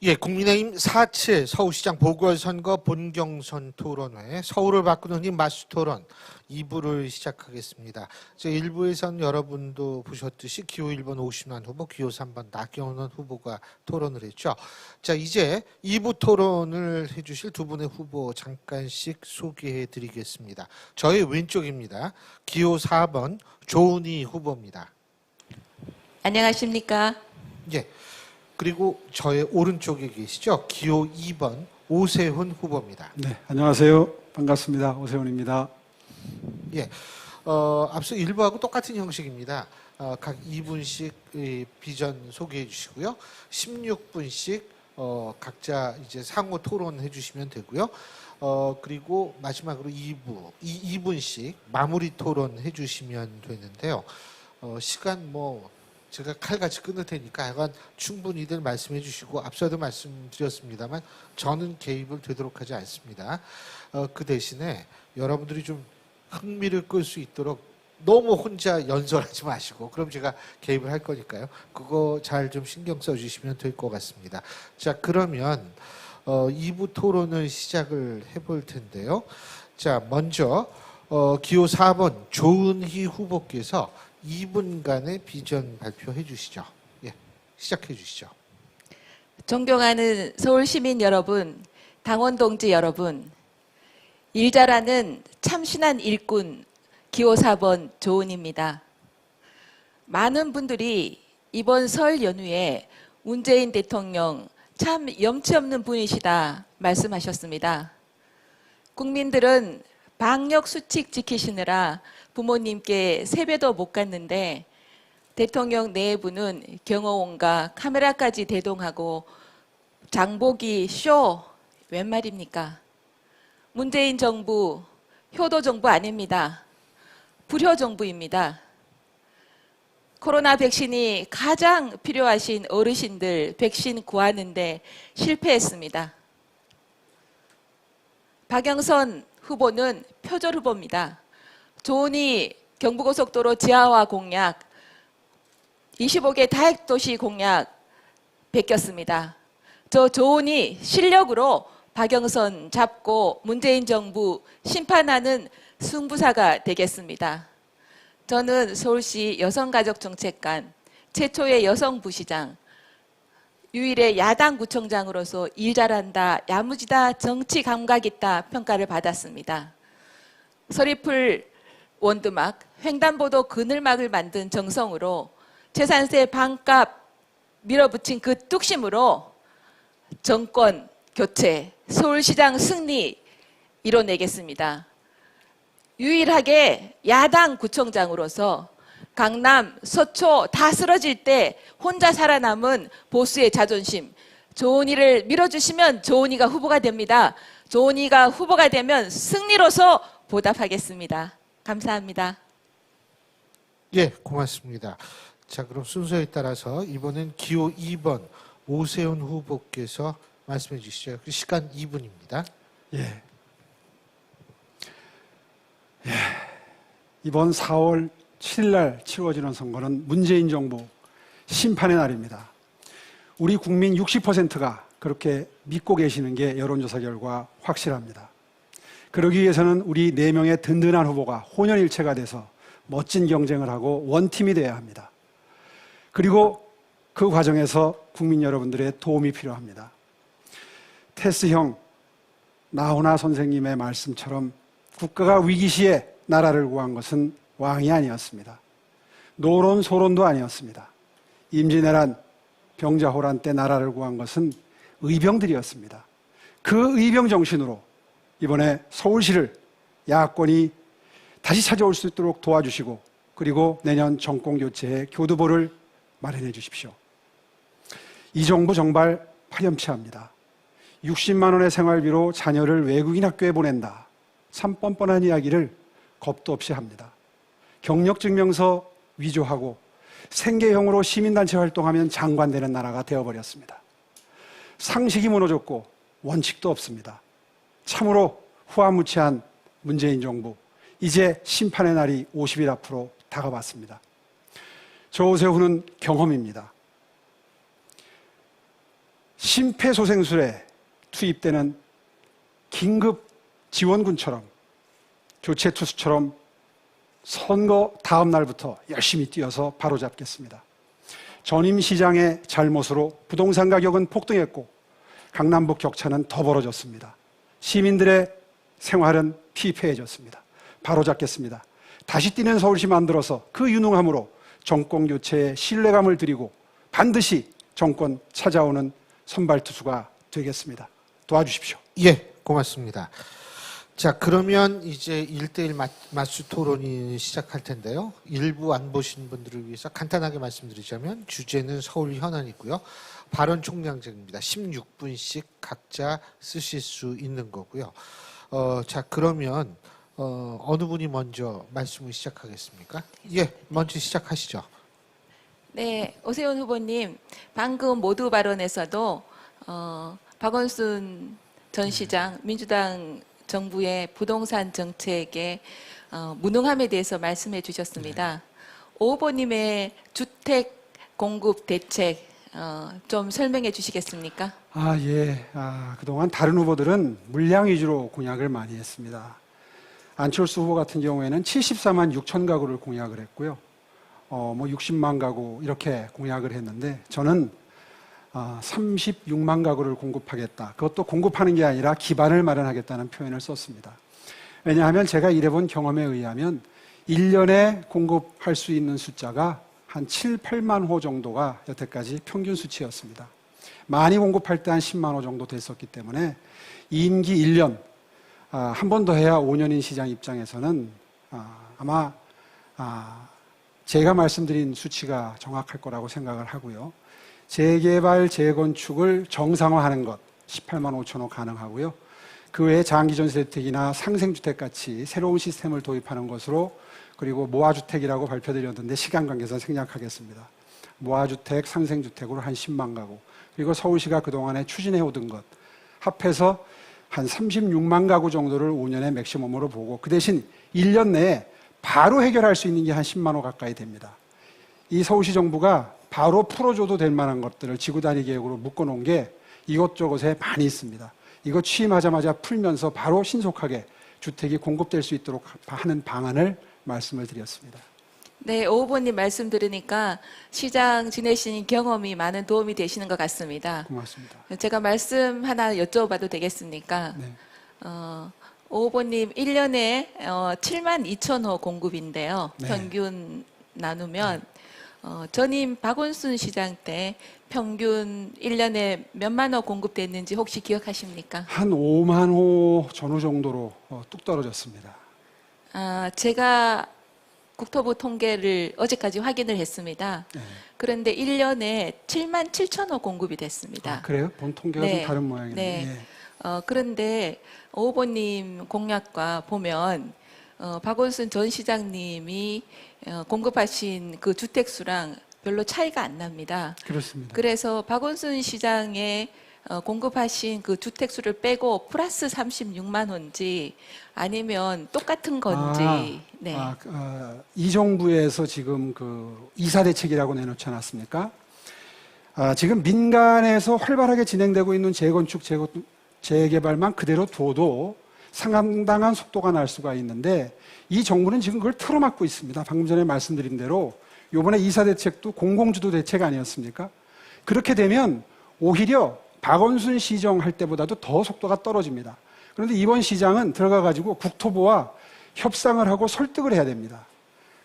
예, 국민의힘 4.7 서울시장 보궐선거 본경선 토론회 서울을 바꾸는 힘 마수토론 2부를 시작하겠습니다. 1부에선 여러분도 보셨듯이 기호 1번 오신환 후보, 기호 3번 나경원 후보가 토론을 했죠. 자, 이제 2부 토론을 해주실 두 분의 후보 잠깐씩 소개해 드리겠습니다. 저의 왼쪽입니다. 기호 4번 조은희 후보입니다. 안녕하십니까? 예. 그리고 저의 오른쪽에 계시죠? 기호 2번 오세훈 후보입니다. 네, 안녕하세요. 반갑습니다. 오세훈입니다. 예, 앞서 1부하고 똑같은 형식입니다. 각 2분씩 비전 소개해 주시고요. 16분씩 각자 이제 상호 토론해 주시면 되고요. 그리고 마지막으로 2분씩 마무리 토론 해 주시면 되는데요. 시간 제가 칼같이 끊을 테니까 약간 충분히들 말씀해 주시고 앞서도 말씀드렸습니다만 저는 개입을 되도록 하지 않습니다. 그 대신에 여러분들이 좀 흥미를 끌 수 있도록 너무 혼자 연설하지 마시고 그럼 제가 개입을 할 거니까요. 그거 잘 좀 신경 써주시면 될 것 같습니다. 자, 그러면 2부 토론을 시작을 해볼 텐데요. 자, 먼저 기호 4번 조은희 후보께서 2분간의 비전 발표해 주시죠. 예, 시작해 주시죠. 존경하는 서울 시민 여러분, 당원 동지 여러분, 일 잘하는 참신한 일꾼 기호 4번 조은희입니다. 많은 분들이 이번 설 연휴에 문재인 대통령 참 염치 없는 분이시다 말씀하셨습니다. 국민들은 방역 수칙 지키시느라 부모님께 세배도 못 갔는데 대통령 내부는 경호원과 카메라까지 대동하고 장보기 쇼 웬 말입니까? 문재인 정부 효도 정부 아닙니다. 불효 정부입니다. 코로나 백신이 가장 필요하신 어르신들 백신 구하는데 실패했습니다. 박영선 후보는 표절 후보입니다. 조은희 경부고속도로 지하화 공약, 25개 다핵도시 공약 베꼈습니다. 저 조은희 실력으로 박영선 잡고 문재인 정부 심판하는 승부사가 되겠습니다. 저는 서울시 여성가족정책관 최초의 여성부시장, 유일의 야당구청장으로서 일 잘한다, 야무지다, 정치 감각 있다 평가를 받았습니다. 서리풀 원두막, 횡단보도 그늘막을 만든 정성으로 재산세 반값 밀어붙인 그 뚝심으로 정권 교체, 서울시장 승리 이뤄내겠습니다. 유일하게 야당 구청장으로서 강남, 서초 다 쓰러질 때 혼자 살아남은 보수의 자존심, 조은희를 밀어주시면 조은희가 후보가 됩니다. 조은희가 후보가 되면 승리로서 보답하겠습니다. 감사합니다. 예, 고맙습니다. 자, 그럼 순서에 따라서 이번엔 기호 2번 오세훈 후보께서 말씀해 주시죠. 시간 2분입니다. 예. 이번 4월 7일 날 치러지는 선거는 문재인 정부 심판의 날입니다. 우리 국민 60%가 그렇게 믿고 계시는 게 여론조사 결과 확실합니다. 그러기 위해서는 우리 4명의 든든한 후보가 혼연일체가 돼서 멋진 경쟁을 하고 원팀이 돼야 합니다. 그리고 그 과정에서 국민 여러분들의 도움이 필요합니다. 테스형 나훈아 선생님의 말씀처럼 국가가 위기 시에 나라를 구한 것은 왕이 아니었습니다. 노론 소론도 아니었습니다. 임진왜란, 병자호란 때 나라를 구한 것은 의병들이었습니다. 그 의병 정신으로 이번에 서울시를 야권이 다시 찾아올 수 있도록 도와주시고 그리고 내년 정권 교체에 교두보를 마련해 주십시오. 이 정부 정말 파렴치합니다. 60만 원의 생활비로 자녀를 외국인 학교에 보낸다. 참 뻔뻔한 이야기를 겁도 없이 합니다. 경력증명서 위조하고 생계형으로 시민단체 활동하면 장관 되는 나라가 되어버렸습니다. 상식이 무너졌고 원칙도 없습니다. 참으로 후화무치한 문재인 정부, 이제 심판의 날이 50일 앞으로 다가왔습니다. 조오세훈은 경험입니다. 심폐소생술에 투입되는 긴급 지원군처럼 교체투수처럼 선거 다음 날부터 열심히 뛰어서 바로잡겠습니다. 전임 시장의 잘못으로 부동산 가격은 폭등했고 강남북 격차는 더 벌어졌습니다. 시민들의 생활은 피폐해졌습니다. 바로잡겠습니다. 다시 뛰는 서울시 만들어서 그 유능함으로 정권 교체에 신뢰감을 드리고 반드시 정권 찾아오는 선발투수가 되겠습니다. 도와주십시오. 예, 고맙습니다. 자, 그러면 이제 1대1 맞수 토론이 시작할 텐데요. 일부 안 보신 분들을 위해서 간단하게 말씀드리자면 주제는 서울 현안이고요. 발언 총량제입니다. 16분씩 각자 쓰실 수 있는 거고요. 자, 그러면 어느 분이 먼저 말씀을 시작하겠습니까? 예, 먼저 시작하시죠. 네, 오세훈 후보님, 방금 모두 발언에서도 박원순 전 시장, 민주당 정부의 부동산 정책의 무능함에 대해서 말씀해 주셨습니다. 오 후보님의 주택 공급 대책 좀 설명해 주시겠습니까? 예. 그동안 다른 후보들은 물량 위주로 공약을 많이 했습니다. 안철수 후보 같은 경우에는 74만 6천 가구를 공약을 했고요. 60만 가구 이렇게 공약을 했는데 저는 36만 가구를 공급하겠다. 그것도 공급하는 게 아니라 기반을 마련하겠다는 표현을 썼습니다. 왜냐하면 제가 일해본 경험에 의하면 1년에 공급할 수 있는 숫자가 한 7, 8만 호 정도가 여태까지 평균 수치였습니다. 많이 공급할 때 한 10만 호 정도 됐었기 때문에 임기 1년, 한 번 더 해야 5년인 시장 입장에서는 아마 제가 말씀드린 수치가 정확할 거라고 생각을 하고요. 재개발, 재건축을 정상화하는 것 18만 5천 호 가능하고요. 그 외에 장기전세주택이나 상생주택 같이 새로운 시스템을 도입하는 것으로 그리고 모아주택이라고 발표드렸는데 시간 관계상 생략하겠습니다. 모아주택, 상생주택으로 한 10만 가구 그리고 서울시가 그동안에 추진해오던 것 합해서 한 36만 가구 정도를 5년의 맥시멈으로 보고 그 대신 1년 내에 바로 해결할 수 있는 게 한 10만 호 가까이 됩니다. 이 서울시 정부가 바로 풀어줘도 될 만한 것들을 지구단위 계획으로 묶어놓은 게 이것저것에 많이 있습니다. 이거 취임하자마자 풀면서 바로 신속하게 주택이 공급될 수 있도록 하는 방안을 말씀을 드렸습니다. 네, 오 후보님 말씀 들으니까 시장 지내신 경험이 많은 도움이 되시는 것 같습니다. 고맙습니다. 제가 말씀 하나 여쭤봐도 되겠습니까? 네. 오 후보님 1년에 7만 2천 호 공급인데요. 네. 평균 나누면 전임 박원순 시장 때 평균 1년에 몇만 호 공급됐는지 혹시 기억하십니까? 한 5만 호 전후 정도로 뚝 떨어졌습니다. 제가 국토부 통계를 어제까지 확인을 했습니다. 네. 그런데 1년에 7만 7천 호 공급이 됐습니다. 그래요? 본 통계가 네. 좀 다른 모양이네요. 네. 예. 그런데 오 후보님 공약과 보면 박원순 전 시장님이 공급하신 그 주택 수랑 별로 차이가 안 납니다. 그렇습니다. 그래서 박원순 시장의 공급하신 그 주택 수를 빼고 플러스 36만 호인지 아니면 똑같은 건지. 네. 이 정부에서 지금 그 이사 대책이라고 내놓지 않았습니까? 지금 민간에서 활발하게 진행되고 있는 재건축, 재개발만 그대로 둬도 상당한 속도가 날 수가 있는데 이 정부는 지금 그걸 틀어막고 있습니다. 방금 전에 말씀드린 대로 이번에 이사 대책도 공공주도 대책 아니었습니까? 그렇게 되면 오히려 박원순 시정 할 때보다도 더 속도가 떨어집니다. 그런데 이번 시장은 들어가가지고 국토부와 협상을 하고 설득을 해야 됩니다.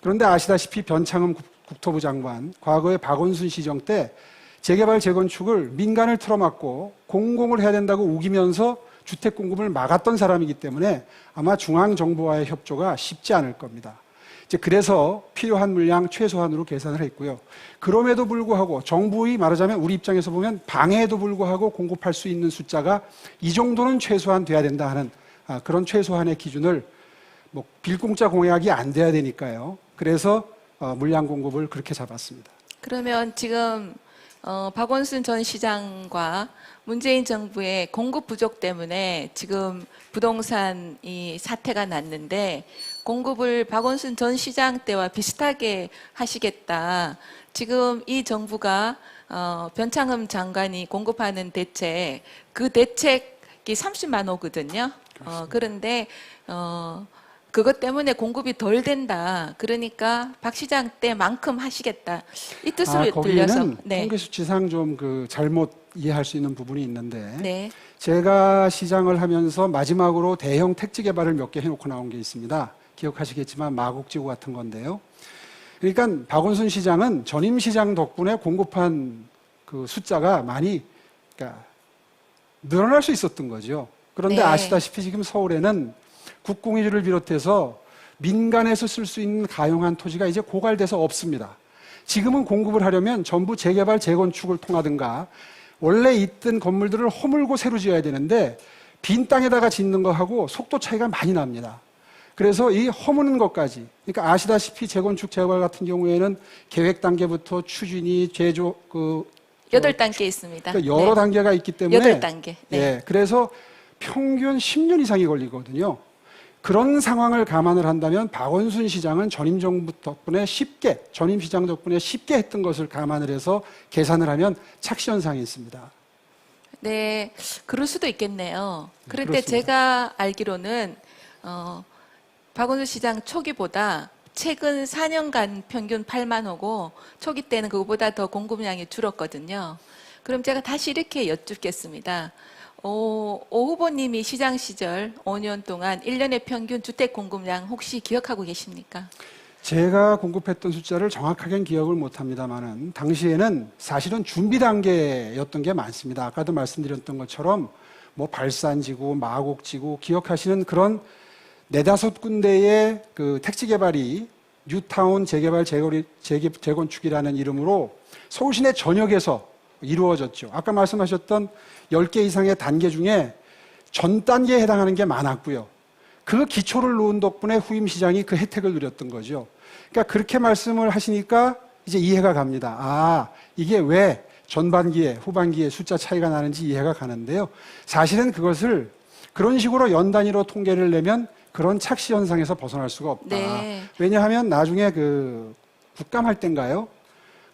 그런데 아시다시피 변창흠 국토부 장관, 과거에 박원순 시정 때 재개발, 재건축을 민간을 틀어막고 공공을 해야 된다고 우기면서 주택 공급을 막았던 사람이기 때문에 아마 중앙정부와의 협조가 쉽지 않을 겁니다. 이제 그래서 필요한 물량 최소한으로 계산을 했고요. 그럼에도 불구하고 정부의 말하자면 우리 입장에서 보면 방해에도 불구하고 공급할 수 있는 숫자가 이 정도는 최소한 돼야 된다 하는 그런 최소한의 기준을 빌공짜 공약이 안 돼야 되니까요. 그래서 물량 공급을 그렇게 잡았습니다. 그러면 지금 박원순 전 시장과 문재인 정부의 공급 부족 때문에 지금 부동산 이 사태가 났는데 공급을 박원순 전 시장 때와 비슷하게 하시겠다. 지금 이 정부가 변창흠 장관이 공급하는 대책, 그 대책이 30만 호거든요. 그런데 그것 때문에 공급이 덜 된다. 그러니까 박 시장 때만큼 하시겠다. 이 뜻으로 들려서. 거기는 통계 수치상 좀 그 잘못 이해할 수 있는 부분이 있는데 네. 제가 시장을 하면서 마지막으로 대형 택지 개발을 몇 개 해놓고 나온 게 있습니다. 기억하시겠지만 마곡지구 같은 건데요. 그러니까 박원순 시장은 전임 시장 덕분에 공급한 그 숫자가 많이 그러니까 늘어날 수 있었던 거죠. 그런데 네. 아시다시피 지금 서울에는 국공유지를 비롯해서 민간에서 쓸 수 있는 가용한 토지가 이제 고갈돼서 없습니다. 지금은 공급을 하려면 전부 재개발, 재건축을 통하든가 원래 있던 건물들을 허물고 새로 지어야 되는데 빈 땅에다가 짓는 거하고 속도 차이가 많이 납니다. 그래서 이 허무는 것까지, 그러니까 아시다시피 재건축, 재개발 같은 경우에는 계획 단계부터 추진이, 제조, 8단계 있습니다. 그러니까 여러 단계가 있기 때문에 8단계. 네. 예, 그래서 평균 10년 이상이 걸리거든요. 그런 상황을 감안을 한다면 박원순 시장은 전임 정부 덕분에 쉽게, 전임 시장 덕분에 쉽게 했던 것을 감안을 해서 계산을 하면 착시 현상이 있습니다. 네, 그럴 수도 있겠네요. 그런데 그렇습니다. 제가 알기로는 박원순 시장 초기보다 최근 4년간 평균 8만 호고 초기 때는 그거보다 더 공급량이 줄었거든요. 그럼 제가 다시 이렇게 여쭙겠습니다. 오 후보님이 시장 시절 5년 동안 1년의 평균 주택 공급량 혹시 기억하고 계십니까? 제가 공급했던 숫자를 정확하게는 기억을 못합니다만은 당시에는 사실은 준비 단계였던 게 많습니다. 아까도 말씀드렸던 것처럼 뭐 발산지구, 마곡지구 기억하시는 그런 4-5군데의 그 택지 개발이 뉴타운 재개발 재건축이라는 이름으로 서울 시내 전역에서 이루어졌죠. 아까 말씀하셨던 10개 이상의 단계 중에 전 단계에 해당하는 게 많았고요. 그 기초를 놓은 덕분에 후임 시장이 그 혜택을 누렸던 거죠. 그러니까 그렇게 말씀을 하시니까 이제 이해가 갑니다. 아, 이게 왜 전반기에 후반기에 숫자 차이가 나는지 이해가 가는데요. 사실은 그것을 그런 식으로 연 단위로 통계를 내면 그런 착시 현상에서 벗어날 수가 없다. 네. 왜냐하면 나중에 그 국감할 때인가요?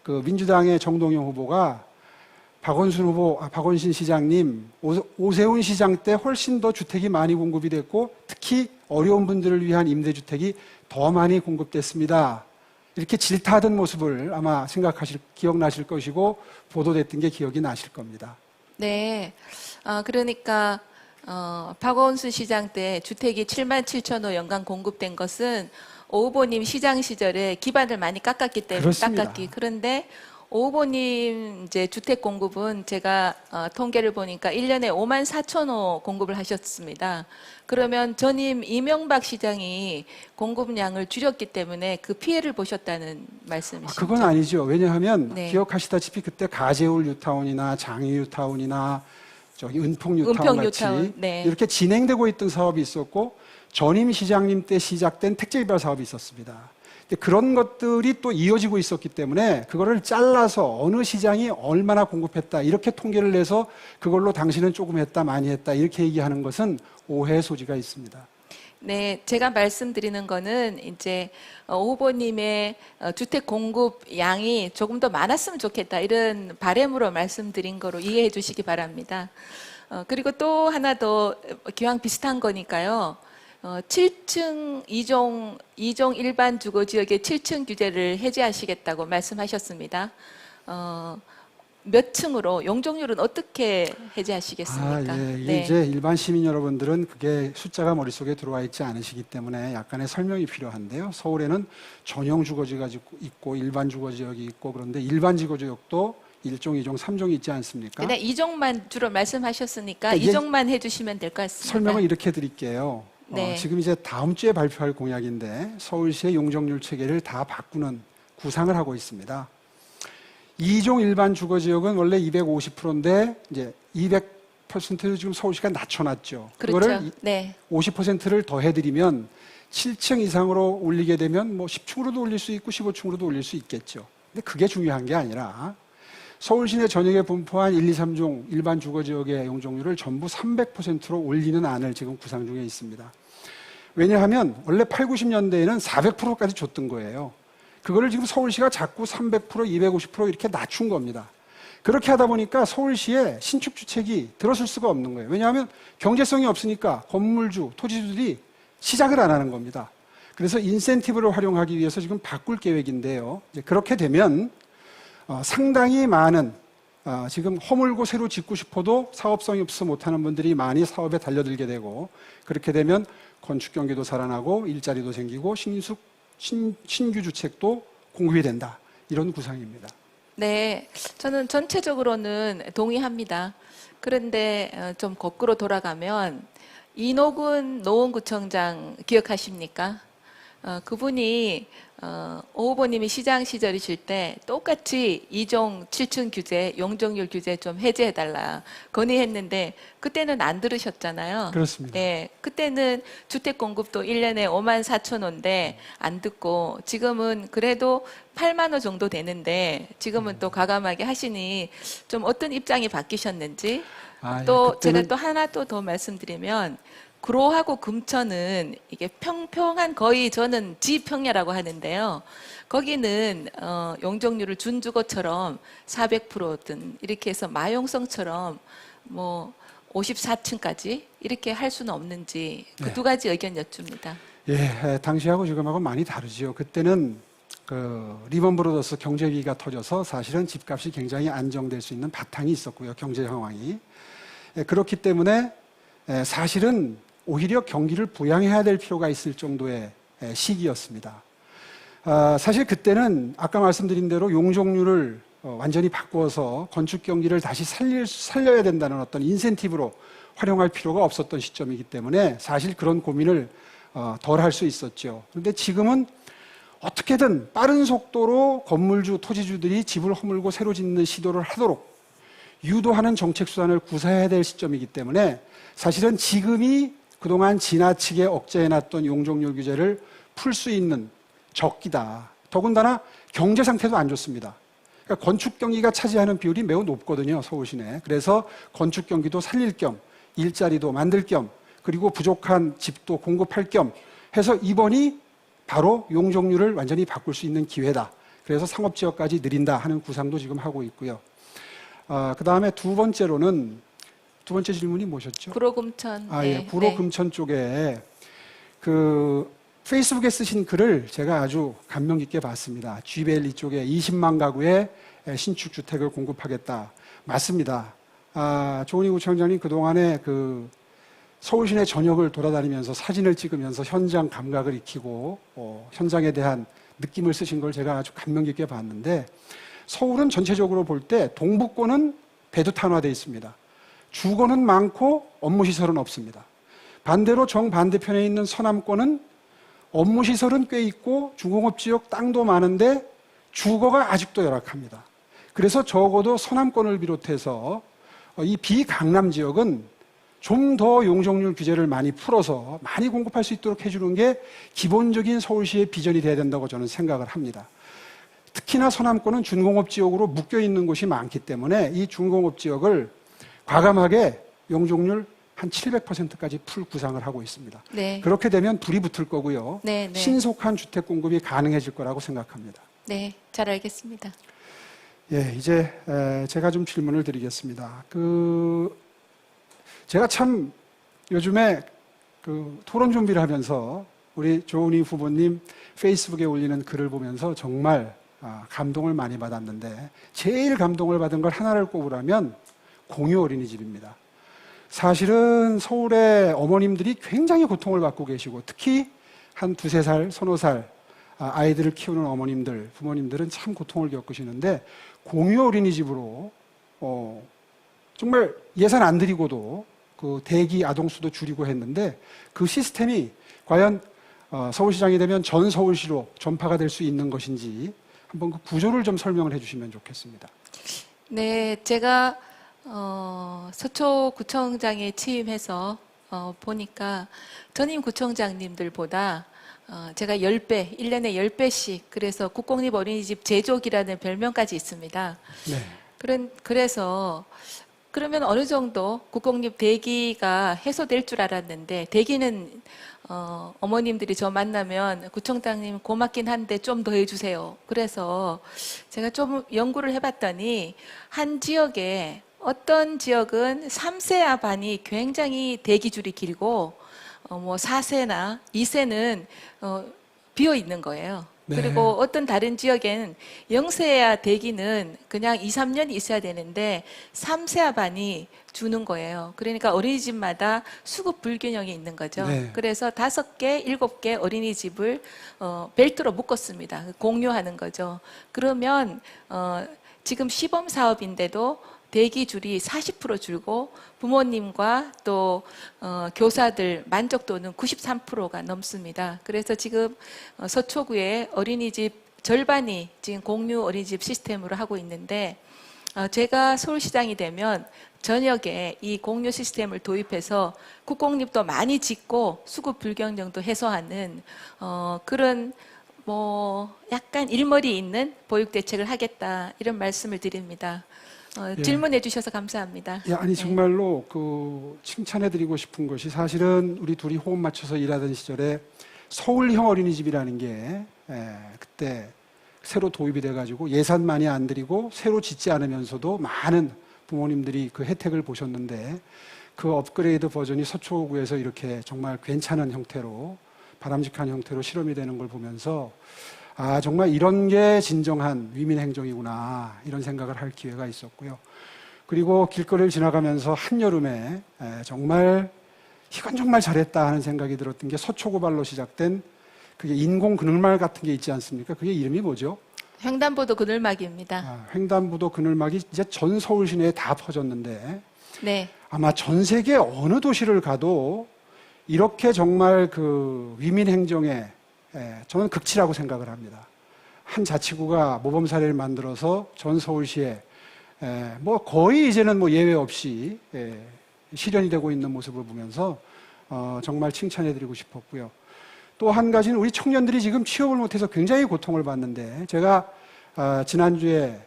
그 민주당의 정동영 후보가 박원순 시장님, 오세훈 시장 때 훨씬 더 주택이 많이 공급이 됐고 특히 어려운 분들을 위한 임대주택이 더 많이 공급됐습니다. 이렇게 질타하던 모습을 아마 기억나실 것이고 보도됐던 게 기억이 나실 겁니다. 네. 그러니까 박원순 시장 때 주택이 7만 7천 호 연간 공급된 것은 오 후보님 시장 시절에 기반을 많이 깎았기 때문에 그렇습니다. 그런데 오 후보님 이제 주택 공급은 제가 통계를 보니까 1년에 5만 4천 호 공급을 하셨습니다. 그러면 전임 이명박 시장이 공급량을 줄였기 때문에 그 피해를 보셨다는 말씀이시죠? 그건 아니죠. 왜냐하면 네. 기억하시다시피 그때 가재울 뉴타운이나 장위 뉴타운이나 저기 은평 뉴타운 같이 뉴타운, 네. 이렇게 진행되고 있던 사업이 있었고 전임 시장님 때 시작된 택지개발 사업이 있었습니다. 근데 그런 것들이 또 이어지고 있었기 때문에 그거를 잘라서 어느 시장이 얼마나 공급했다 이렇게 통계를 내서 그걸로 당신은 조금 했다 많이 했다 이렇게 얘기하는 것은 오해의 소지가 있습니다. 네, 제가 말씀드리는 거는 이제 오 후보님의 주택 공급 양이 조금 더 많았으면 좋겠다 이런 바람으로 말씀드린 거로 이해해 주시기 바랍니다. 그리고 또 하나 더 기왕 비슷한 거니까요. 7층 2종 일반 주거 지역의 7층 규제를 해제하시겠다고 말씀하셨습니다. 몇 층으로 용적률은 어떻게 해제하시겠습니까? 예. 이게 네. 이제 일반 시민 여러분들은 그게 숫자가 머릿속에 들어와 있지 않으시기 때문에 약간의 설명이 필요한데요. 서울에는 전용 주거지가 있고 일반 주거지역이 있고 그런데 일반 주거지역도 1종, 2종, 3종이 있지 않습니까? 그냥 2종만 주로 말씀하셨으니까 그러니까 2종만 해주시면 될 것 같습니다. 설명을 이렇게 드릴게요. 네. 지금 이제 다음 주에 발표할 공약인데 서울시의 용적률 체계를 다 바꾸는 구상을 하고 있습니다. 2종 일반 주거지역은 원래 250%인데 이제 200%를 지금 서울시가 낮춰놨죠. 그렇죠. 그거를 네. 50%를 더해드리면 7층 이상으로 올리게 되면 뭐 10층으로도 올릴 수 있고 15층으로도 올릴 수 있겠죠. 근데 그게 중요한 게 아니라 서울 시내 전역에 분포한 1, 2, 3종 일반 주거지역의 용적률을 전부 300%로 올리는 안을 지금 구상 중에 있습니다. 왜냐하면 원래 8, 90년대에는 400%까지 줬던 거예요. 그거를 지금 서울시가 자꾸 300%, 250% 이렇게 낮춘 겁니다. 그렇게 하다 보니까 서울시에 신축 주택이 들어설 수가 없는 거예요. 왜냐하면 경제성이 없으니까 건물주, 토지주들이 시작을 안 하는 겁니다. 그래서 인센티브를 활용하기 위해서 지금 바꿀 계획인데요. 이제 그렇게 되면 상당히 많은 지금 허물고 새로 짓고 싶어도 사업성이 없어 못하는 분들이 많이 사업에 달려들게 되고, 그렇게 되면 건축 경기도 살아나고 일자리도 생기고 신규 주택도 공급이 된다. 이런 구상입니다. 네, 저는 전체적으로는 동의합니다. 그런데 좀 거꾸로 돌아가면 이노근 노원구청장 기억하십니까? 그분이 오 후보님이 시장 시절이실 때 똑같이 2종 7층 규제, 용적률 규제 좀 해제해달라 건의했는데 그때는 안 들으셨잖아요. 그렇습니다. 네, 그때는 주택 공급도 1년에 5만 4천 원인데 안 듣고 지금은 그래도 8만 원 정도 되는데 지금은 또 과감하게 하시니 좀 어떤 입장이 바뀌셨는지 또 제가 또 하나 또 더 말씀드리면 구로하고 금천은 이게 평평한 거의 저는 지평야라고 하는데요. 거기는 용적률을 준주거처럼 400%든 이렇게 해서 마용성처럼 뭐 54층까지 이렇게 할 수는 없는지 그 두 가지 의견 여쭙니다. 예, 당시하고 지금하고 많이 다르지요. 그때는 리먼 브로더스 경제 위기가 터져서 사실은 집값이 굉장히 안정될 수 있는 바탕이 있었고요. 경제 상황이. 그렇기 때문에 사실은 오히려 경기를 부양해야 될 필요가 있을 정도의 시기였습니다. 사실 그때는 아까 말씀드린 대로 용적률을 완전히 바꾸어서 건축 경기를 다시 살려야 된다는 어떤 인센티브로 활용할 필요가 없었던 시점이기 때문에 사실 그런 고민을 덜 할 수 있었죠. 그런데 지금은 어떻게든 빠른 속도로 건물주, 토지주들이 집을 허물고 새로 짓는 시도를 하도록 유도하는 정책 수단을 구사해야 될 시점이기 때문에 사실은 지금이 그동안 지나치게 억제해놨던 용적률 규제를 풀 수 있는 적기다. 더군다나 경제 상태도 안 좋습니다. 그러니까 건축 경기가 차지하는 비율이 매우 높거든요, 서울 시내. 그래서 건축 경기도 살릴 겸, 일자리도 만들 겸, 그리고 부족한 집도 공급할 겸 해서 이번이 바로 용적률을 완전히 바꿀 수 있는 기회다. 그래서 상업지역까지 늘린다 하는 구상도 지금 하고 있고요. 그 다음에 두 번째 질문이 뭐셨죠? 구로금천. 예, 구로금천 쪽에 페이스북에 쓰신 글을 제가 아주 감명 깊게 봤습니다. GBL 쪽에 20만 가구의 신축 주택을 공급하겠다. 맞습니다. 조은희 구청장님 그동안에 서울 시내 전역을 돌아다니면서 사진을 찍으면서 현장 감각을 익히고 현장에 대한 느낌을 쓰신 걸 제가 아주 감명 깊게 봤는데, 서울은 전체적으로 볼 때 동북권은 배두탄화되어 있습니다. 주거는 많고 업무시설은 없습니다. 반대로 정반대편에 있는 서남권은 업무시설은 꽤 있고 중공업지역 땅도 많은데 주거가 아직도 열악합니다. 그래서 적어도 서남권을 비롯해서 이 비강남 지역은 좀 더 용적률 규제를 많이 풀어서 많이 공급할 수 있도록 해주는 게 기본적인 서울시의 비전이 돼야 된다고 저는 생각을 합니다. 특히나 서남권은 준공업 지역으로 묶여 있는 곳이 많기 때문에 이 준공업 지역을 과감하게 용적률 한 700%까지 풀 구상을 하고 있습니다. 네. 그렇게 되면 불이 붙을 거고요. 네, 네. 신속한 주택 공급이 가능해질 거라고 생각합니다. 네, 잘 알겠습니다. 예, 이제 제가 좀 질문을 드리겠습니다. 제가 참 요즘에 토론 준비를 하면서 우리 조은희 후보님 페이스북에 올리는 글을 보면서 정말 감동을 많이 받았는데, 제일 감동을 받은 걸 하나를 꼽으라면 공유 어린이집입니다. 사실은 서울의 어머님들이 굉장히 고통을 받고 계시고, 특히 한 2-3살, 3-4살 아이들을 키우는 어머님들, 부모님들은 참 고통을 겪으시는데, 공유 어린이집으로 정말 예산 안 들이고도 대기 아동수도 줄이고 했는데, 그 시스템이 과연 서울시장이 되면 전 서울시로 전파가 될 수 있는 것인지 한번 그 구조를 좀 설명을 해주시면 좋겠습니다. 네, 제가 서초구청장에 취임해서 보니까 전임 구청장님들보다 제가 10배, 1년에 10배씩, 그래서 국공립 어린이집 제조기라는 별명까지 있습니다. 네. 그래서 그러면 어느 정도 국공립 대기가 해소될 줄 알았는데 대기는 어머님들이 저 만나면 구청장님 고맙긴 한데 좀 더 해주세요. 그래서 제가 좀 연구를 해봤더니 한 지역에 어떤 지역은 3세아 반이 굉장히 대기줄이 길고 뭐 4세나 2세는 비어 있는 거예요. 네. 그리고 어떤 다른 지역엔 0세아 대기는 그냥 2, 3년이 있어야 되는데 3세아 반이 주는 거예요. 그러니까 어린이집마다 수급 불균형이 있는 거죠. 네. 그래서 5개, 7개 어린이집을 벨트로 묶었습니다. 공유하는 거죠. 그러면 지금 시범 사업인데도 대기 줄이 40% 줄고 부모님과 또 교사들 만족도는 93%가 넘습니다. 그래서 지금 서초구의 어린이집 절반이 지금 공유 어린이집 시스템으로 하고 있는데 제가 서울시장이 되면 저녁에 이 공유 시스템을 도입해서 국공립도 많이 짓고 수급 불균형도 해소하는 그런 뭐 약간 일머리 있는 보육 대책을 하겠다 이런 말씀을 드립니다. 예. 질문해 주셔서 감사합니다. 예, 아니 네. 정말로 그 칭찬해드리고 싶은 것이 사실은 우리 둘이 호흡 맞춰서 일하던 시절에 서울형 어린이집이라는 게 그때 새로 도입이 돼가지고 예산 많이 안 들이고 새로 짓지 않으면서도 많은 부모님들이 그 혜택을 보셨는데 그 업그레이드 버전이 서초구에서 이렇게 정말 괜찮은 형태로 바람직한 형태로 실험이 되는 걸 보면서 아, 정말 이런 게 진정한 위민 행정이구나 이런 생각을 할 기회가 있었고요. 그리고 길거리를 지나가면서 한여름에 정말 이건 정말 잘했다 하는 생각이 들었던 게 서초구발로 시작된 그게 인공 그늘막 같은 게 있지 않습니까? 그게 이름이 뭐죠? 횡단보도 그늘막입니다. 횡단보도 그늘막이 이제 전 서울 시내에 다 퍼졌는데 네. 아마 전 세계 어느 도시를 가도 이렇게 정말 그 위민 행정에 저는 극치라고 생각을 합니다. 한 자치구가 모범 사례를 만들어서 전 서울시에 뭐 거의 이제는 뭐 예외 없이 실현이 되고 있는 모습을 보면서 정말 칭찬해드리고 싶었고요. 또 한 가지는 우리 청년들이 지금 취업을 못해서 굉장히 고통을 받는데 제가 지난주에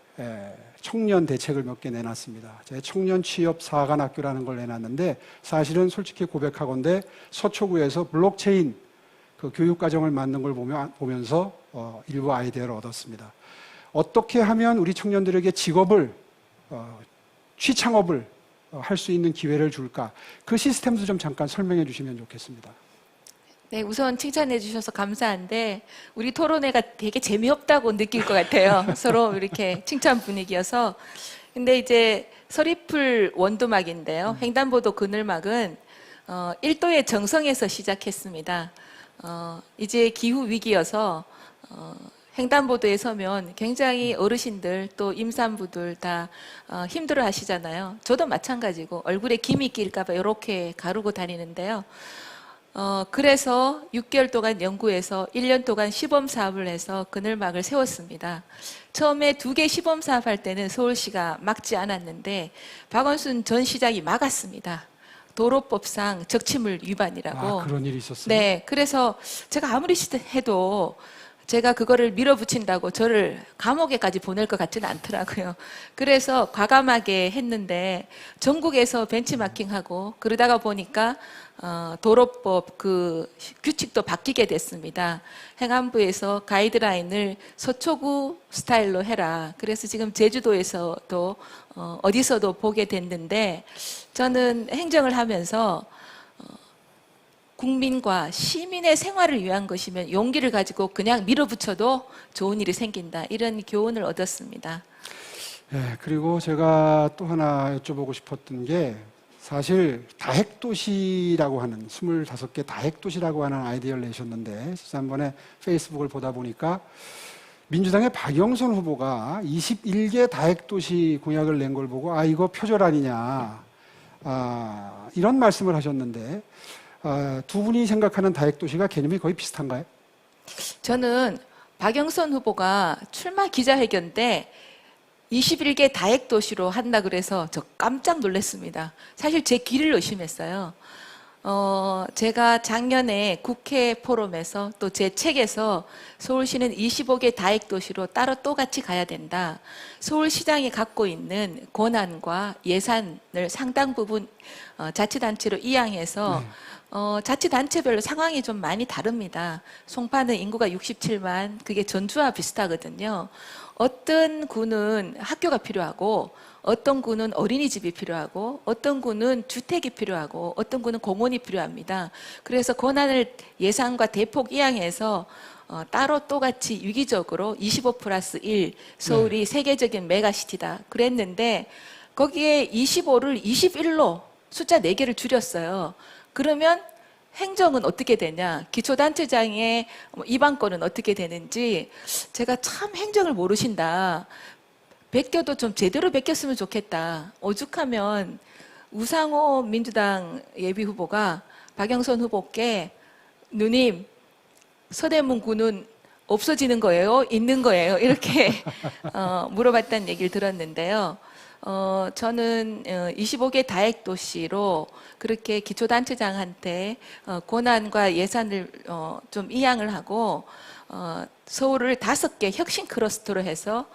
청년 대책을 몇 개 내놨습니다. 제 청년 취업 사관학교라는 걸 내놨는데 사실은 솔직히 고백하건대 서초구에서 블록체인 그 교육과정을 만든 걸 보면서 일부 아이디어를 얻었습니다. 어떻게 하면 우리 청년들에게 직업을, 취창업을 할 수 있는 기회를 줄까? 그 시스템도 좀 잠깐 설명해 주시면 좋겠습니다. 네, 우선 칭찬해 주셔서 감사한데 우리 토론회가 되게 재미없다고 느낄 것 같아요. 서로 이렇게 칭찬 분위기여서. 근데 이제 서리풀 원두막인데요. 횡단보도 그늘막은 1도의 정성에서 시작했습니다. 이제 기후 위기여서 횡단보도에 서면 굉장히 어르신들 또 임산부들 다 힘들어 하시잖아요. 저도 마찬가지고 얼굴에 김이 낄까봐 이렇게 가르고 다니는데요. 그래서 6개월 동안 연구해서 1년 동안 시범 사업을 해서 그늘막을 세웠습니다. 처음에 2개 시범 사업할 때는 서울시가 막지 않았는데 박원순 전 시장이 막았습니다. 도로법상 적치물 위반이라고. 아, 그런 일이 있었어요? 네, 그래서 제가 아무리 해도 제가 그거를 밀어붙인다고 저를 감옥에까지 보낼 것 같지는 않더라고요. 그래서 과감하게 했는데 전국에서 벤치마킹하고 그러다가 보니까 도로법 그 규칙도 바뀌게 됐습니다. 행안부에서 가이드라인을 서초구 스타일로 해라. 그래서 지금 제주도에서도 어디서도 보게 됐는데 저는 행정을 하면서 국민과 시민의 생활을 위한 것이면 용기를 가지고 그냥 밀어붙여도 좋은 일이 생긴다. 이런 교훈을 얻었습니다. 네, 그리고 제가 또 하나 여쭤보고 싶었던 게 사실 다핵도시라고 하는 25개 다핵도시라고 하는 아이디어를 내셨는데 지난번에 페이스북을 보다 보니까 민주당의 박영선 후보가 21개 다핵도시 공약을 낸 걸 보고 아 이거 표절 아니냐 이런 말씀을 하셨는데 두 분이 생각하는 다핵도시가 개념이 거의 비슷한가요? 저는 박영선 후보가 출마 기자회견 때 21개 다핵도시로 한다 그래서 저 깜짝 놀랐습니다. 사실 제 귀를 의심했어요. 제가 작년에 국회 포럼에서 또 제 책에서 서울시는 25개 다액도시로 따로 또 같이 가야 된다. 서울시장이 갖고 있는 권한과 예산을 상당 부분 자치단체로 이양해서 자치단체별로 상황이 좀 많이 다릅니다. 송파는 인구가 67만, 그게 전주와 비슷하거든요. 어떤 구는 학교가 필요하고 어떤 구는 어린이집이 필요하고 어떤 구는 주택이 필요하고 어떤 구는 공원이 필요합니다. 그래서 권한을 예산과 대폭 이양해서 따로 똑같이 유기적으로 25+1 서울이 세계적인 메가시티다 그랬는데 거기에 25를 21로 숫자 4개를 줄였어요. 그러면 행정은 어떻게 되냐, 기초단체장의 이방권은 어떻게 되는지 제가 참 행정을 모르신다. 베껴도 좀 제대로 베꼈으면 좋겠다. 오죽하면 우상호 민주당 예비후보가 박영선 후보께 누님 서대문구는 없어지는 거예요? 있는 거예요? 이렇게 물어봤다는 얘기를 들었는데요. 저는 25개 다액도시로 그렇게 기초단체장한테 권한과 예산을 좀 이양을 하고 서울을 5개 혁신 클러스터로 해서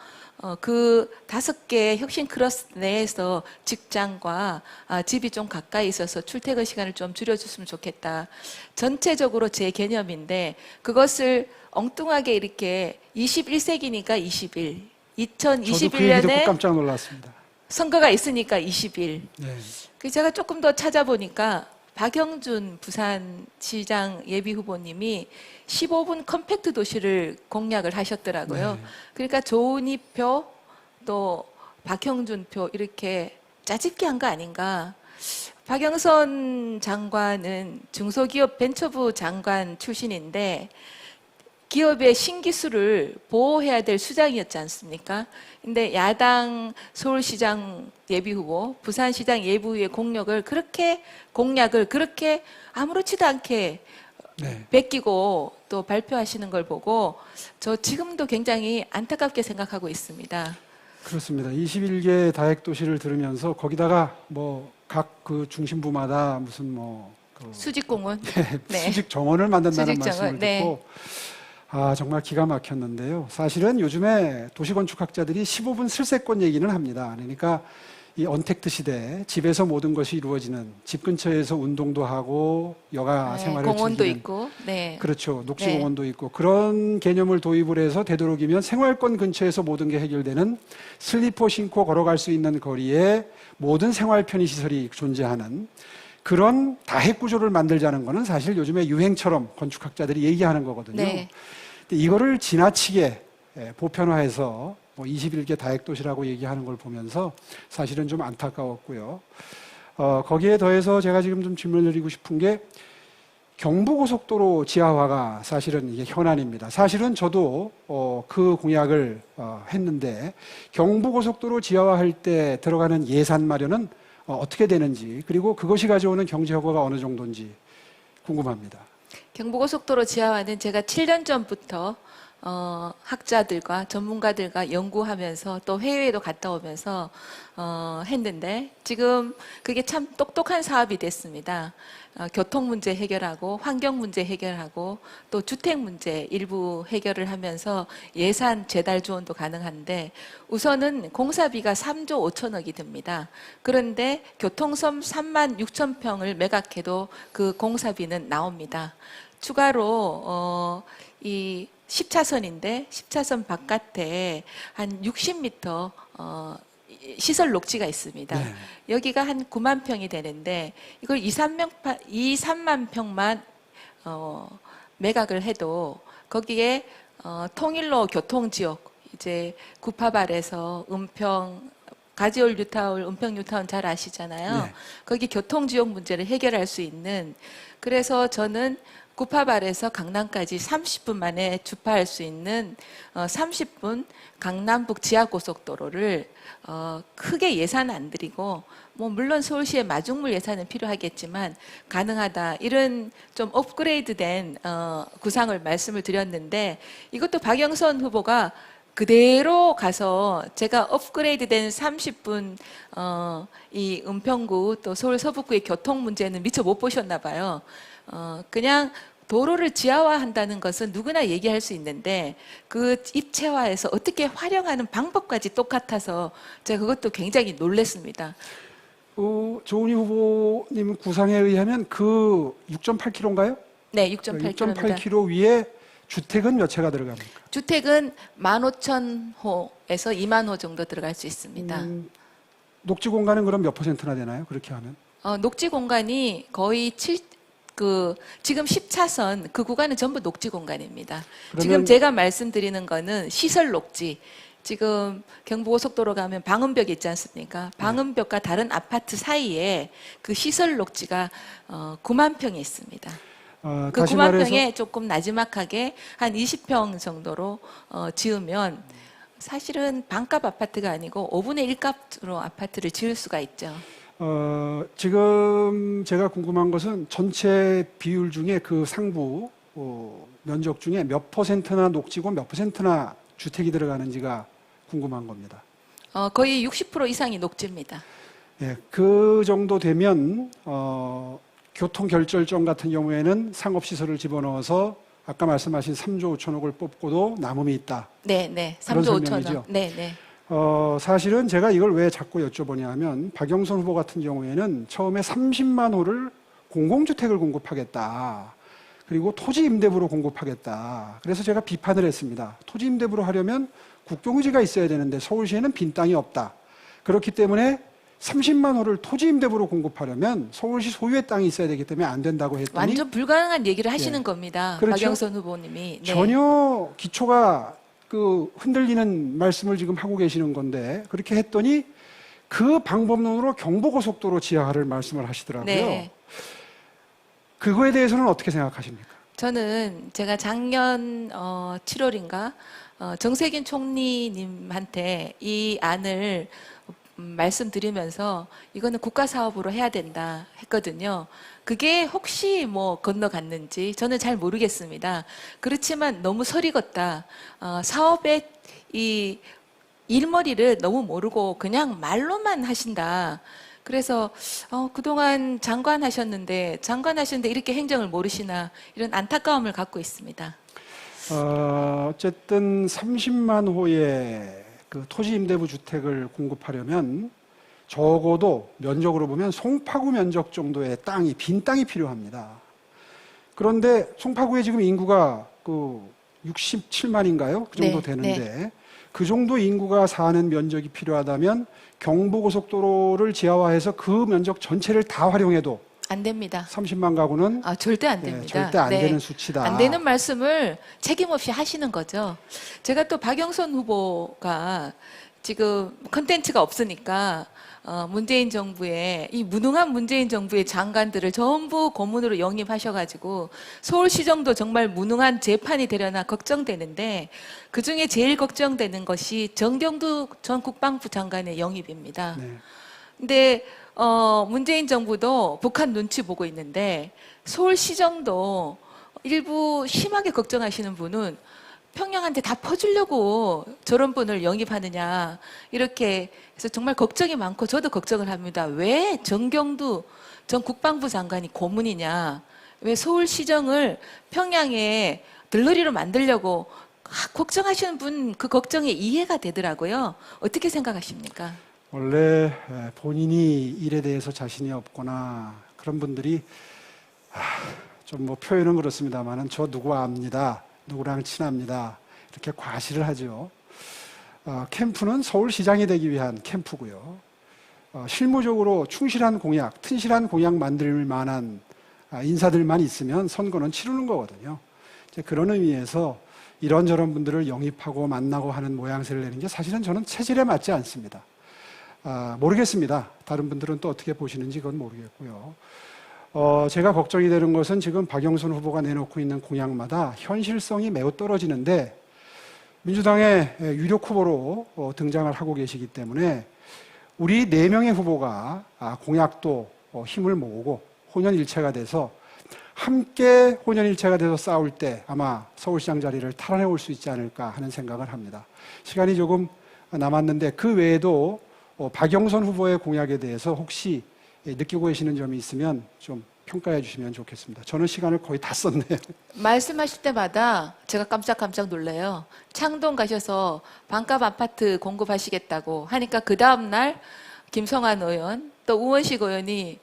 그 5개 혁신 클러스터 내에서 직장과 집이 좀 가까이 있어서 출퇴근 시간을 좀 줄여줬으면 좋겠다. 전체적으로 제 개념인데 그것을 엉뚱하게 이렇게 21세기니까 21, 저도 그 얘기 듣고 2021년에 깜짝 놀랐습니다. 선거가 있으니까 21. 네. 그래서 제가 조금 더 찾아보니까 박영준 부산시장 예비후보님이 15분 컴팩트 도시를 공약을 하셨더라고요. 네. 그러니까 조은희표 또 박형준표 이렇게 짜집기 한 거 아닌가. 박영선 장관은 중소기업 벤처부 장관 출신인데 기업의 신기술을 보호해야 될 수장이었지 않습니까? 근데 야당 서울시장 예비후보, 부산시장 예비후보의 공약을 그렇게 아무렇지도 않게 네. 베끼고 또 발표하시는 걸 보고 저 지금도 굉장히 안타깝게 생각하고 있습니다. 그렇습니다. 21개 다액도시를 들으면서 거기다가 뭐 각 그 중심부마다 무슨 수직공원. 네. 수직 정원을 만든다는 수직 정원, 말씀을 네. 듣고 정말 기가 막혔는데요. 사실은 요즘에 도시건축학자들이 15분 슬세권 얘기는 합니다. 그러니까 이 언택트 시대, 집에서 모든 것이 이루어지는, 집 근처에서 운동도 하고 여가 생활을 공원도 즐기는, 있고. 네. 그렇죠. 녹지공원도 있고 그런 개념을 도입을 해서 되도록이면 생활권 근처에서 모든 게 해결되는 슬리퍼 신고 걸어갈 수 있는 거리에 모든 생활 편의시설이 존재하는 그런 다핵 구조를 만들자는 거는 사실 요즘에 유행처럼 건축학자들이 얘기하는 거거든요. 네. 근데 이거를 지나치게 보편화해서 21개 다액도시라고 얘기하는 걸 보면서 사실은 좀 안타까웠고요. 거기에 더해서 제가 지금 좀 질문을 드리고 싶은 게 경부고속도로 지하화가 사실은 이게 현안입니다. 사실은 저도 그 공약을 했는데 경부고속도로 지하화할 때 들어가는 예산 마련은 어떻게 되는지 그리고 그것이 가져오는 경제 효과가 어느 정도인지 궁금합니다. 경부고속도로 지하화는 제가 7년 전부터 학자들과 전문가들과 연구하면서 또 해외에도 갔다 오면서 했는데 지금 그게 참 똑똑한 사업이 됐습니다. 교통 문제 해결하고 환경 문제 해결하고 또 주택 문제 일부 해결을 하면서 예산 재달 지원도 가능한데 우선은 공사비가 3조 5천억이 듭니다. 그런데 교통섬 3만 6천 평을 매각해도 그 공사비는 나옵니다. 추가로 이 10차선인데 10차선 바깥에 한 60m 시설 녹지가 있습니다. 네. 여기가 한 9만 평이 되는데 이걸 2, 3만 평만 매각을 해도 거기에 통일로 교통지역 이제 구파발에서 은평 가지올 뉴타운, 은평 뉴타운 잘 아시잖아요. 네. 거기 교통지역 문제를 해결할 수 있는 그래서 저는 구파발에서 강남까지 30분 만에 주파할 수 있는 30분 강남북 지하고속도로를 크게 예산 안 들이고 물론 서울시의 마중물 예산은 필요하겠지만 가능하다 이런 좀 업그레이드된 구상을 말씀을 드렸는데 이것도 박영선 후보가 그대로 가서 제가 업그레이드된 30분 이 은평구 또 서울 서북구의 교통 문제는 미처 못 보셨나 봐요. 그냥 도로를 지하화한다는 것은 누구나 얘기할 수 있는데 그 입체화해서 어떻게 활용하는 방법까지 똑같아서 제가 그것도 굉장히 놀랐습니다. 조은희 후보님 구상에 의하면 그 6.8km인가요? 네, 6.8km입니다. 6.8km 위에 주택은 몇 채가 들어갑니까? 주택은 15,000호에서 2만 호 정도 들어갈 수 있습니다. 녹지 공간은 그럼 몇 퍼센트나 되나요? 그렇게 하면? 녹지 공간이 거의 지금 10차선 그 구간은 전부 녹지 공간입니다. 지금 제가 말씀드리는 거는 시설 녹지. 지금 경부고속도로 가면 방음벽이 있지 않습니까? 방음벽과 다른 아파트 사이에 그 시설 녹지가 9만 평이 있습니다. 그 다시 9만 말해서 평에 조금 나지막하게 한 20평 정도로 지으면 사실은 반값 아파트가 아니고 5분의 1값으로 아파트를 지을 수가 있죠. 지금 제가 궁금한 것은 전체 비율 중에 그 상부 면적 중에 몇 퍼센트나 녹지고 몇 퍼센트나 주택이 들어가는지가 궁금한 겁니다. 거의 60% 이상이 녹지입니다. 예, 그 정도 되면 교통결절점 같은 경우에는 상업시설을 집어넣어서 아까 말씀하신 3조 5천억을 뽑고도 남음이 있다. 네, 네. 그런 3조 설명이죠. 5천억. 네, 네. 사실은 제가 이걸 왜 자꾸 여쭤보냐면 박영선 후보 같은 경우에는 처음에 30만 호를 공공주택을 공급하겠다. 그리고 토지 임대부로 공급하겠다. 그래서 제가 비판을 했습니다. 토지 임대부로 하려면 국경유지가 있어야 되는데 서울시에는 빈 땅이 없다. 그렇기 때문에 30만 호를 토지 임대부로 공급하려면 서울시 소유의 땅이 있어야 되기 때문에 안 된다고 했더니 완전 불가능한 얘기를 하시는 예. 겁니다. 그렇죠? 박영선 후보님이. 네. 전혀 기초가 흔들리는 말씀을 지금 하고 계시는 건데 그렇게 했더니 그 방법론으로 경부고속도로 지하화를 말씀을 하시더라고요. 네. 그거에 대해서는 어떻게 생각하십니까? 저는 제가 작년 7월인가 정세균 총리님한테 이 안을 말씀드리면서 이거는 국가 사업으로 해야 된다 했거든요. 그게 혹시 뭐 건너갔는지 저는 잘 모르겠습니다. 그렇지만 너무 서리걷다. 사업의 이 일머리를 너무 모르고 그냥 말로만 하신다. 그래서 그동안 장관 하셨는데 이렇게 행정을 모르시나 이런 안타까움을 갖고 있습니다. 어쨌든 30만 호의 그 토지 임대부 주택을 공급하려면 적어도 면적으로 보면 송파구 면적 정도의 땅이 빈 땅이 필요합니다. 그런데 송파구에 지금 인구가 그 67만인가요? 그 정도 네, 되는데 네. 그 정도 인구가 사는 면적이 필요하다면 경부고속도로를 지하화해서 그 면적 전체를 다 활용해도 안 됩니다. 30만 가구는 절대 안 됩니다. 절대 안 되는 수치다. 안 되는 말씀을 책임없이 하시는 거죠. 제가 또 박영선 후보가 지금 컨텐츠가 없으니까 문재인 정부의 이 무능한 문재인 정부의 장관들을 전부 고문으로 영입하셔가지고 서울시정도 정말 무능한 재판이 되려나 걱정되는데 그 중에 제일 걱정되는 것이 정경두 전 국방부 장관의 영입입니다. 네. 근데 문재인 정부도 북한 눈치 보고 있는데 서울시정도 일부 심하게 걱정하시는 분은 평양한테 다 퍼주려고 저런 분을 영입하느냐 이렇게 해서 정말 걱정이 많고 저도 걱정을 합니다. 왜 정경두 전 국방부 장관이 고문이냐? 왜 서울시정을 평양에 들러리로 만들려고 걱정하시는 분 그 걱정이 이해가 되더라고요. 어떻게 생각하십니까? 원래 본인이 일에 대해서 자신이 없거나 그런 분들이 좀 뭐 표현은 그렇습니다만은 저 누구 압니다. 누구랑 친합니다. 이렇게 과시를 하죠. 캠프는 서울시장이 되기 위한 캠프고요. 실무적으로 충실한 공약, 튼실한 공약 만들 만한 인사들만 있으면 선거는 치르는 거거든요. 이제 그런 의미에서 이런저런 분들을 영입하고 만나고 하는 모양새를 내는 게 사실은 저는 체질에 맞지 않습니다. 모르겠습니다. 다른 분들은 또 어떻게 보시는지 그건 모르겠고요. 제가 걱정이 되는 것은 지금 박영선 후보가 내놓고 있는 공약마다 현실성이 매우 떨어지는데 민주당의 유력 후보로 등장을 하고 계시기 때문에 우리 4명의 후보가 공약도 힘을 모으고 혼연일체가 돼서 함께 혼연일체가 돼서 싸울 때 아마 서울시장 자리를 탈환해 올 수 있지 않을까 하는 생각을 합니다. 시간이 조금 남았는데 그 외에도 박영선 후보의 공약에 대해서 혹시 느끼고 계시는 점이 있으면 좀 평가해 주시면 좋겠습니다. 저는 시간을 거의 다 썼네요. 말씀하실 때마다 제가 깜짝깜짝 놀래요. 창동 가셔서 반값 아파트 공급하시겠다고 하니까 그 다음날 김성환 의원 또 우원식 의원이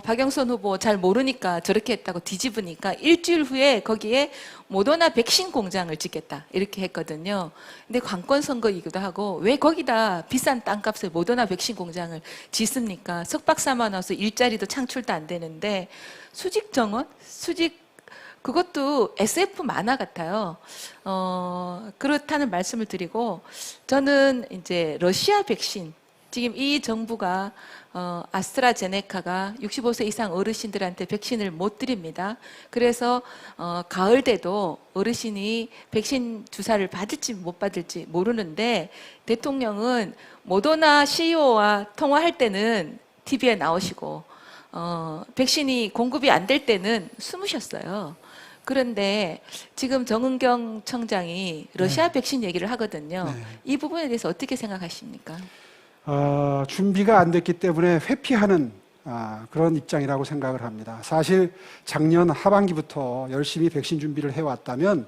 박영선 후보 잘 모르니까 저렇게 했다고 뒤집으니까 일주일 후에 거기에 모더나 백신 공장을 짓겠다 이렇게 했거든요. 근데 관권 선거이기도 하고 왜 거기다 비싼 땅값에 모더나 백신 공장을 짓습니까? 석박사만 와서 일자리도 창출도 안 되는데 수직 정원? 그것도 SF 만화 같아요. 그렇다는 말씀을 드리고 저는 이제 러시아 백신 지금 이 정부가 아스트라제네카가 65세 이상 어르신들한테 백신을 못 드립니다. 그래서 가을 돼도 어르신이 백신 주사를 받을지 못 받을지 모르는데 대통령은 모더나 CEO와 통화할 때는 TV에 나오시고 백신이 공급이 안 될 때는 숨으셨어요. 그런데 지금 정은경 청장이 러시아 백신 얘기를 하거든요. 네. 이 부분에 대해서 어떻게 생각하십니까? 준비가 안 됐기 때문에 회피하는 그런 입장이라고 생각을 합니다. 사실 작년 하반기부터 열심히 백신 준비를 해왔다면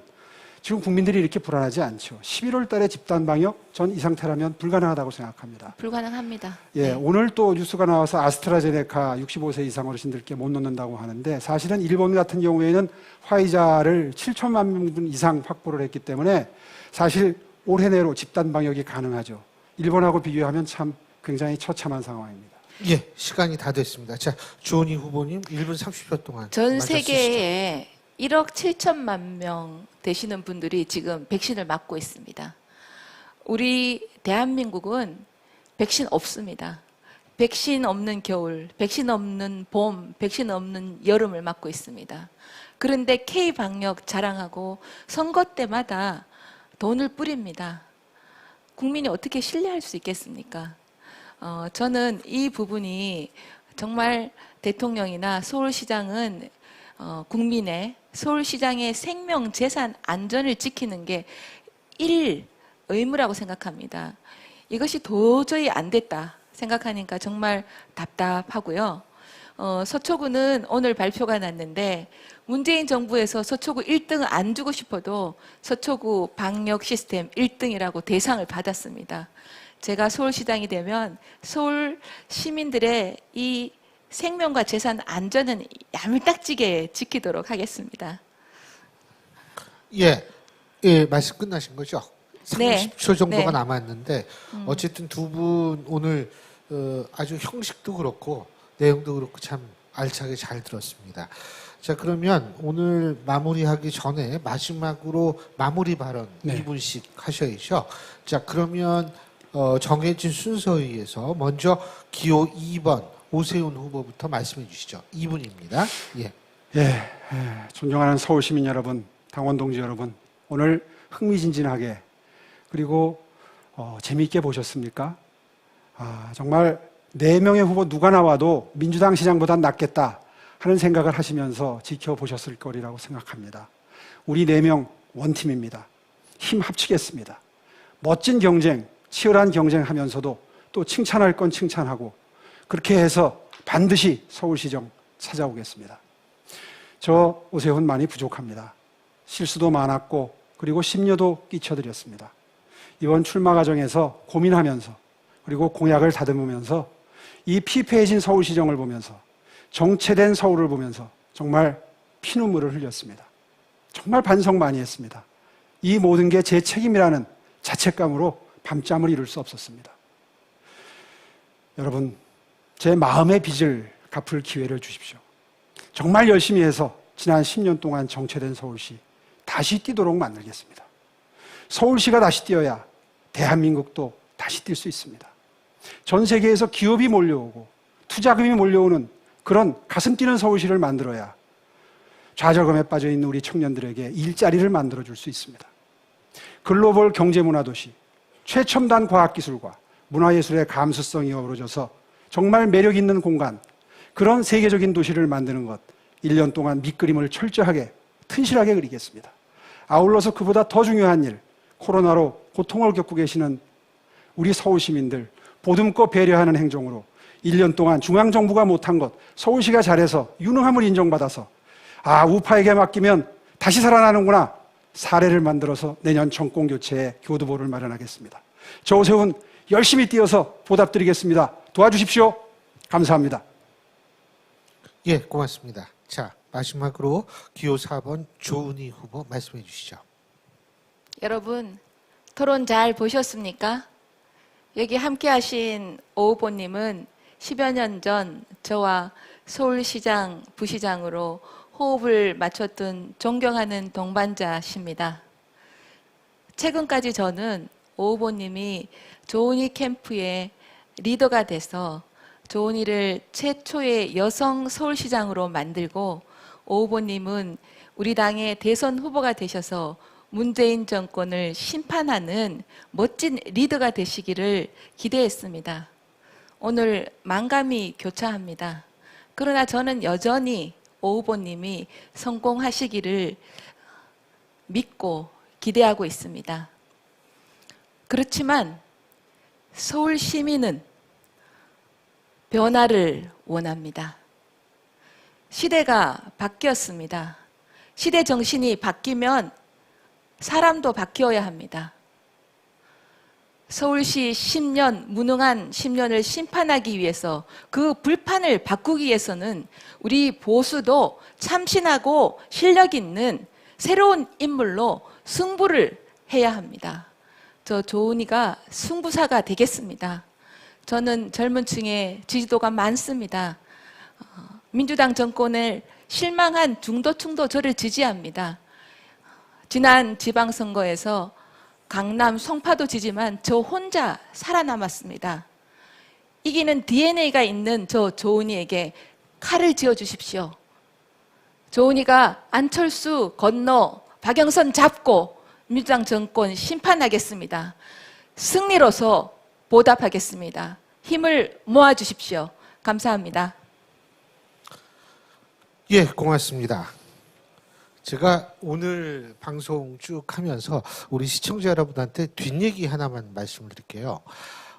지금 국민들이 이렇게 불안하지 않죠. 11월 달에 집단 방역, 전 이 상태라면 불가능하다고 생각합니다. 불가능합니다. 예, 네. 오늘 또 뉴스가 나와서 아스트라제네카 65세 이상 어르신들께 못 넣는다고 하는데 사실은 일본 같은 경우에는 화이자를 7천만 명 이상 확보를 했기 때문에 사실 올해 내로 집단 방역이 가능하죠. 일본하고 비교하면 참 굉장히 처참한 상황입니다. 예, 시간이 다 됐습니다. 자, 주원희 후보님 1분 30초 동안 전 마저 쓰시죠. 세계에 1억 7천만 명 되시는 분들이 지금 백신을 맞고 있습니다. 우리 대한민국은 백신 없습니다. 백신 없는 겨울, 백신 없는 봄, 백신 없는 여름을 맞고 있습니다. 그런데 K-방역 자랑하고 선거 때마다 돈을 뿌립니다. 국민이 어떻게 신뢰할 수 있겠습니까? 저는 이 부분이 정말 대통령이나 서울시장은 국민의 서울시장의 생명, 재산, 안전을 지키는 게 의무라고 생각합니다. 이것이 도저히 안 됐다 생각하니까 정말 답답하고요. 서초구는 오늘 발표가 났는데 문재인 정부에서 서초구 1등 안 주고 싶어도 서초구 방역 시스템 1등이라고 대상을 받았습니다. 제가 서울시장이 되면 서울 시민들의 이 생명과 재산 안전은 야물딱지게 지키도록 하겠습니다. 예, 말씀 끝나신 거죠? 30초 정도가 네. 남았는데 어쨌든 두 분 오늘 아주 형식도 그렇고 내용도 그렇고 참 알차게 잘 들었습니다. 자, 그러면 오늘 마무리하기 전에 마지막으로 마무리 발언 네. 2분씩 하셔야죠. 자, 그러면 정해진 순서에 의해서 먼저 기호 2번 오세훈 후보부터 말씀해 주시죠. 2분입니다. 예. 존경하는 서울 시민 여러분, 당원 동지 여러분, 오늘 흥미진진하게 그리고 재미있게 보셨습니까? 정말 4명의 후보 누가 나와도 민주당 시장보단 낫겠다 하는 생각을 하시면서 지켜보셨을 거리라고 생각합니다. 우리 4명 원팀입니다. 힘 합치겠습니다. 멋진 경쟁, 치열한 경쟁하면서도 또 칭찬할 건 칭찬하고 그렇게 해서 반드시 서울시정 찾아오겠습니다. 저 오세훈 많이 부족합니다. 실수도 많았고 그리고 심려도 끼쳐드렸습니다. 이번 출마 과정에서 고민하면서 그리고 공약을 다듬으면서 이 피폐해진 서울시정을 보면서 정체된 서울을 보면서 정말 피눈물을 흘렸습니다. 정말 반성 많이 했습니다. 이 모든 게 제 책임이라는 자책감으로 밤잠을 이룰 수 없었습니다. 여러분, 제 마음의 빚을 갚을 기회를 주십시오. 정말 열심히 해서 지난 10년 동안 정체된 서울시 다시 뛰도록 만들겠습니다. 서울시가 다시 뛰어야 대한민국도 다시 뛸 수 있습니다. 전 세계에서 기업이 몰려오고 투자금이 몰려오는 그런 가슴 뛰는 서울시를 만들어야 좌절감에 빠져있는 우리 청년들에게 일자리를 만들어줄 수 있습니다. 글로벌 경제문화도시, 최첨단 과학기술과 문화예술의 감수성이 어우러져서 정말 매력 있는 공간, 그런 세계적인 도시를 만드는 것, 1년 동안 밑그림을 철저하게 튼실하게 그리겠습니다. 아울러서 그보다 더 중요한 일, 코로나로 고통을 겪고 계시는 우리 서울 시민들 보듬고 배려하는 행정으로 1년 동안 중앙정부가 못한 것 서울시가 잘해서 유능함을 인정받아서 우파에게 맡기면 다시 살아나는구나 사례를 만들어서 내년 정권교체에 교두보를 마련하겠습니다. 조세훈 열심히 뛰어서 보답드리겠습니다. 도와주십시오. 감사합니다. 예, 고맙습니다. 자, 마지막으로 기호 4번 조은희 후보 말씀해 주시죠. 여러분, 토론 잘 보셨습니까? 여기 함께 하신 오 후보님은 10여 년 전 저와 서울시장, 부시장으로 호흡을 맞췄던 존경하는 동반자십니다. 최근까지 저는 오 후보님이 조은희 캠프의 리더가 돼서 조은희를 최초의 여성 서울시장으로 만들고 오 후보님은 우리 당의 대선 후보가 되셔서 문재인 정권을 심판하는 멋진 리더가 되시기를 기대했습니다. 오늘 만감이 교차합니다. 그러나 저는 여전히 오 후보님이 성공하시기를 믿고 기대하고 있습니다. 그렇지만 서울 시민은 변화를 원합니다. 시대가 바뀌었습니다. 시대 정신이 바뀌면 사람도 바뀌어야 합니다. 서울시 10년, 무능한 10년을 심판하기 위해서 그 불판을 바꾸기 위해서는 우리 보수도 참신하고 실력 있는 새로운 인물로 승부를 해야 합니다. 저 조은희가 승부사가 되겠습니다. 저는 젊은 층에 지지도가 많습니다. 민주당 정권을 실망한 중도층도 저를 지지합니다. 지난 지방선거에서 강남 송파도 지지만 저 혼자 살아남았습니다. 이기는 DNA가 있는 저 조은희에게 칼을 쥐어주십시오. 조은희가 안철수 건너 박영선 잡고 민주당 정권 심판하겠습니다. 승리로서 보답하겠습니다. 힘을 모아주십시오. 감사합니다. 예, 고맙습니다. 제가 오늘 방송 쭉 하면서 우리 시청자 여러분한테 뒷얘기 하나만 말씀드릴게요.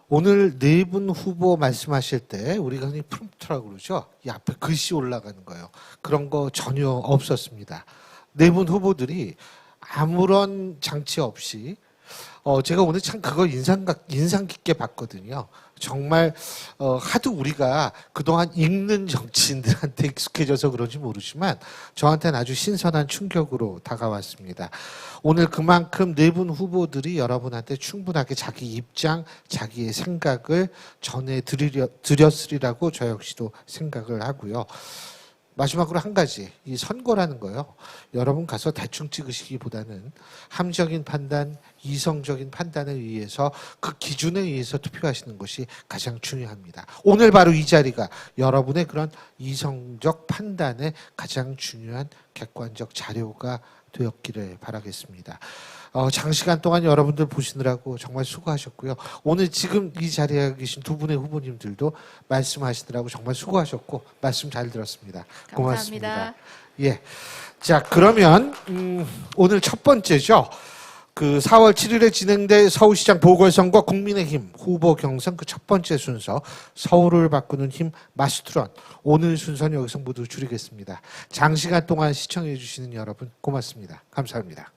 오늘 네 분 후보 말씀하실 때 우리가 흔히 프롬프트라고 그러죠. 이 앞에 글씨 올라가는 거예요. 그런 거 전혀 없었습니다. 네 분 후보들이 아무런 장치 없이 제가 오늘 참 그걸 인상 깊게 봤거든요. 정말 하도 우리가 그동안 읽는 정치인들한테 익숙해져서 그런지 모르지만 저한테는 아주 신선한 충격으로 다가왔습니다. 오늘 그만큼 네 분 후보들이 여러분한테 충분하게 자기 입장, 자기의 생각을 전해드렸으리라고 저 역시도 생각을 하고요. 마지막으로 한 가지, 이 선거라는 거요. 여러분 가서 대충 찍으시기보다는 함정인 판단, 이성적인 판단에 의해서 그 기준에 의해서 투표하시는 것이 가장 중요합니다. 오늘 바로 이 자리가 여러분의 그런 이성적 판단에 가장 중요한 객관적 자료가 되었기를 바라겠습니다. 장시간 동안 여러분들 보시느라고 정말 수고하셨고요. 오늘 지금 이 자리에 계신 두 분의 후보님들도 말씀하시느라고 정말 수고하셨고 말씀 잘 들었습니다. 고맙습니다. 감사합니다. 예. 자, 그러면 오늘 첫 번째죠. 그 4월 7일에 진행될 서울시장 보궐선거 국민의힘 후보 경선 그 첫 번째 순서 서울을 바꾸는 힘 마스투런 오늘 순서는 여기서 모두 줄이겠습니다. 장시간 동안 시청해 주시는 여러분 고맙습니다. 감사합니다.